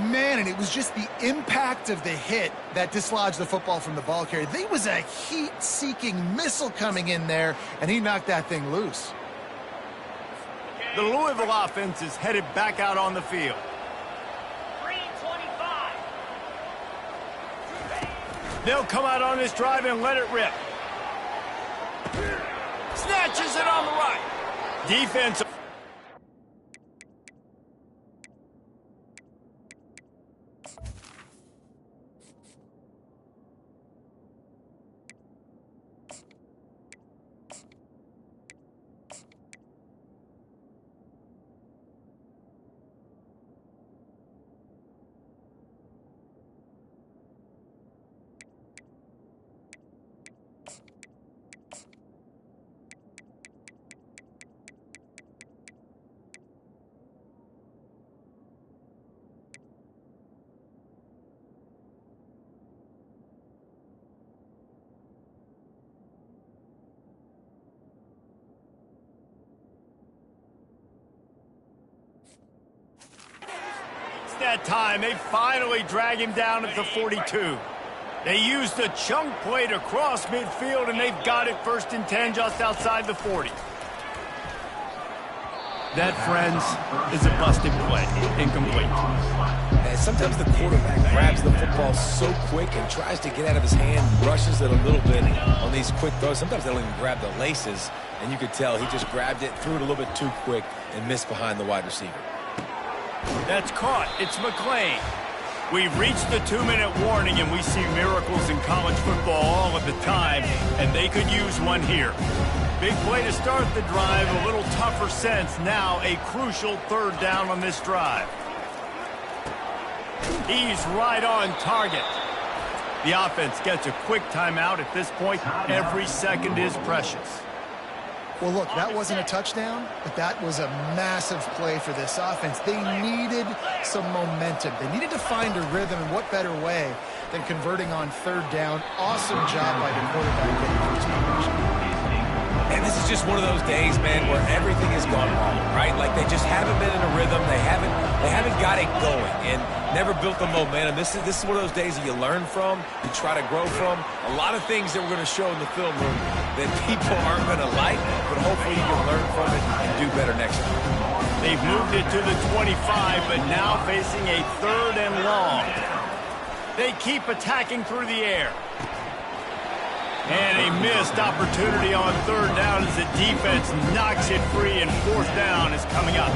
Man, and it was just the impact of the hit that dislodged the football from the ball carrier. There was a heat-seeking missile coming in there, and he knocked that thing loose. The Louisville offense is headed back out on the field. 3:25. They'll come out on this drive and let it rip. Snatches it on the right. Defense. That time, they finally drag him down at the 42. They used a chunk play to cross midfield, and they've got it 1st and 10 just outside the 40. That, friends, is a busted play. Incomplete. And sometimes the quarterback grabs the football so quick and tries to get out of his hand, rushes it a little bit on these quick throws. Sometimes they don't even grab the laces, and you could tell he just grabbed it, threw it a little bit too quick, and missed behind the wide receiver. That's caught. It's McClain. We've reached the 2-minute warning, and we see miracles in college football all of the time, and they could use one here. Big play to start the drive, a little tougher sense. Now a crucial 3rd down on this drive. He's right on target. The offense gets a quick timeout at this point. Every second is precious. Well, look, that wasn't a touchdown, but that was a massive play for this offense. They needed some momentum. They needed to find a rhythm, and what better way than converting on 3rd down. Awesome job by the quarterback getting to his position. And this is just one of those days, man, where everything has gone wrong, right? Like they just haven't been in a rhythm. They haven't got it going and never built the momentum. This is one of those days that you learn from, you try to grow from. A lot of things that we're going to show in the film room that people aren't going to like, but hopefully you can learn from it and do better next time. They've moved it to the 25, but now facing a 3rd and long. They keep attacking through the air. And a missed opportunity on 3rd down as the defense knocks it free, and 4th down is coming up.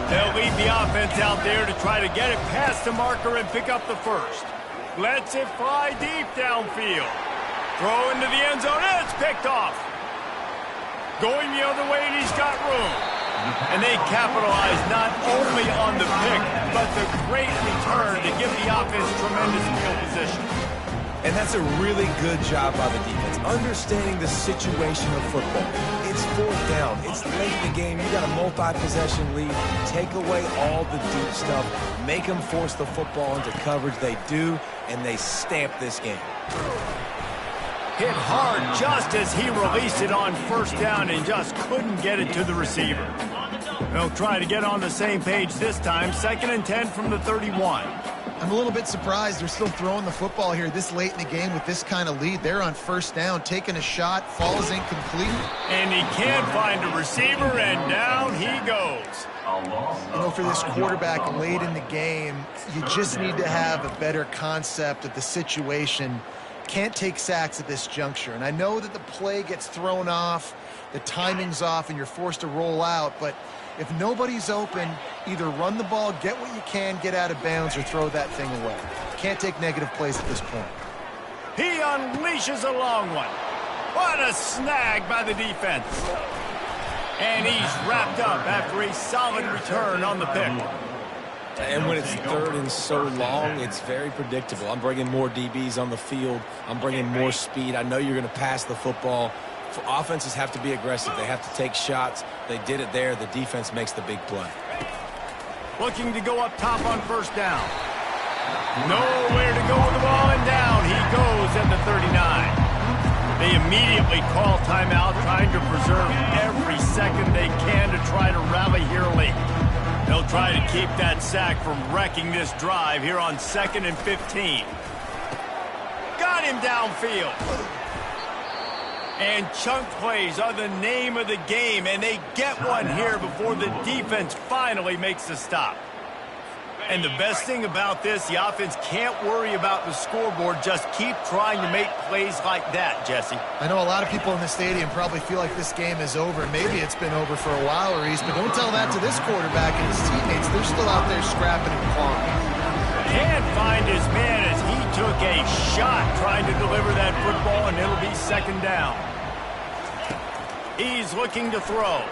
They'll lead the offense out there to try to get it past the marker and pick up the 1st. Lets it fly deep downfield. Throw into the end zone, and it's picked off. Going the other way, and he's got room. And they capitalize not only on the pick, but the great return to give the offense tremendous field position. And that's a really good job by the defense, understanding the situation of football. It's 4th down. It's late in the game. You got a multi-possession lead. Take away all the deep stuff. Make them force the football into coverage. They do, and they stamp this game. Hit hard just as he released it on 1st down and just couldn't get it to the receiver. They'll try to get on the same page this time. 2nd and 10 from the 31. I'm a little bit surprised they're still throwing the football here this late in the game with this kind of lead. They're on 1st down, taking a shot, falls incomplete. And he can't find a receiver, and down he goes. You know, for this quarterback late in the game, you just need to have a better concept of the situation. Can't take sacks at this juncture. And I know that the play gets thrown off, the timing's off, and you're forced to roll out, but if nobody's open, either run the ball, get what you can, get out of bounds, or throw that thing away. Can't take negative plays at this point. He unleashes a long one. What a snag by the defense. And he's wrapped up after a solid return on the pick. And when it's 3rd and so long, it's very predictable. I'm bringing more DBs on the field. I'm bringing more speed. I know you're going to pass the football. Offenses have to be aggressive. They have to take shots. They did it there. The defense makes the big play. Looking to go up top on first down. Nowhere to go with the ball, and down he goes at the 39. They immediately call timeout, trying to preserve every second they can to try to rally here late. They'll try to keep that sack from wrecking this drive here on 2nd and 15. Got him downfield. And chunk plays are the name of the game, and they get one here before the defense finally makes the stop. And the best thing about this, the offense can't worry about the scoreboard. Just keep trying to make plays like that, Jesse. I know a lot of people in the stadium probably feel like this game is over. Maybe it's been over for a while, Reese, but don't tell that to this quarterback and his teammates. They're still out there scrapping and clawing. Can't find his man as he took a shot trying to deliver that football, and it'll be 2nd down. He's looking to throw.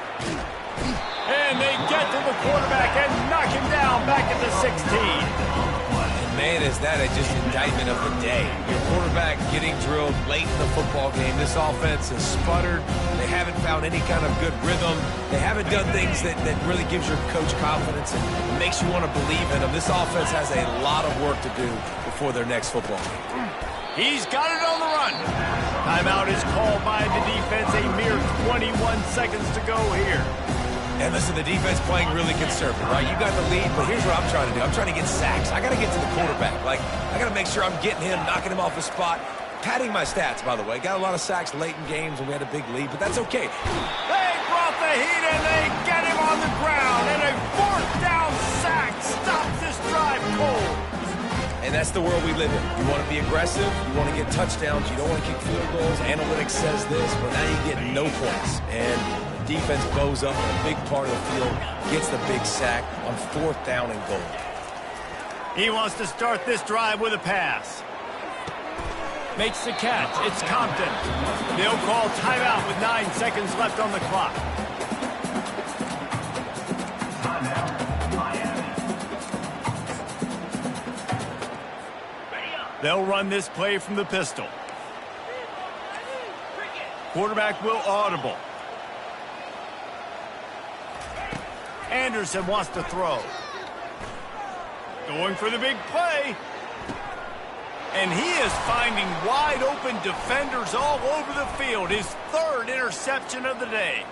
And they get to the quarterback and knock him down back at the 16. And man, is that just indictment of the day. Your quarterback getting drilled late in the football game. This offense has sputtered. They haven't found any kind of good rhythm. They haven't done things that really gives your coach confidence and makes you want to believe in them. This offense has a lot of work to do before their next football game. He's got it on the run. Timeout is called by the defense. A mere 21 seconds to go here. And listen, the defense playing really conservative, right? You got the lead, but here's what I'm trying to do. I'm trying to get sacks. I got to get to the quarterback. Like, I got to make sure I'm getting him, knocking him off his spot. Padding my stats, by the way. Got a lot of sacks late in games when we had a big lead, but that's okay. They brought the heat, and they get him on the ground. And a 4th down sack stops this drive cold. And that's the world we live in. You want to be aggressive. You want to get touchdowns. You don't want to kick field goals. Analytics says this, but now you get no points. And defense bows up in a big part of the field, gets the big sack on 4th down and goal. He wants to start this drive with a pass. Makes the catch. It's Compton. They'll call timeout with 9 seconds left on the clock. Timeout, Miami. They'll run this play from the pistol. Quarterback will audible. Anderson wants to throw. Going for the big play. And he is finding wide open defenders all over the field. His 3rd interception of the day.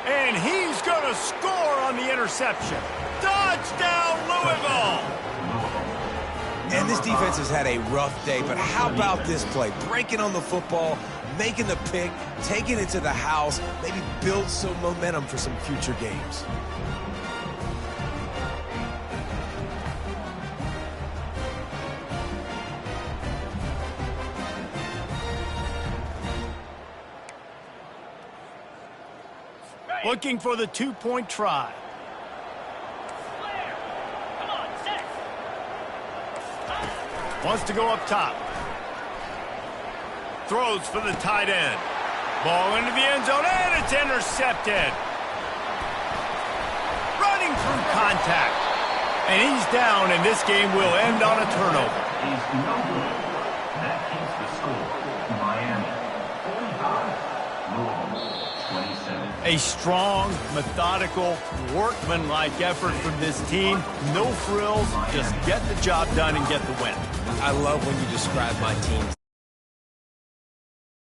And he's going to score on the interception. Touchdown, Louisville! And this defense has had a rough day, but how about this play? Breaking on the football, making the pick, taking it to the house, maybe build some momentum for some future games. Looking for the 2-point try. Wants to go up top. Throws for the tight end. Ball into the end zone, and it's intercepted. Running through contact. And he's down, and this game will end on a turnover. Is no good. That keeps the score. Miami 45, Louisville 27. A strong, methodical, workmanlike effort from this team. No frills, just get the job done and get the win. I love when you describe my team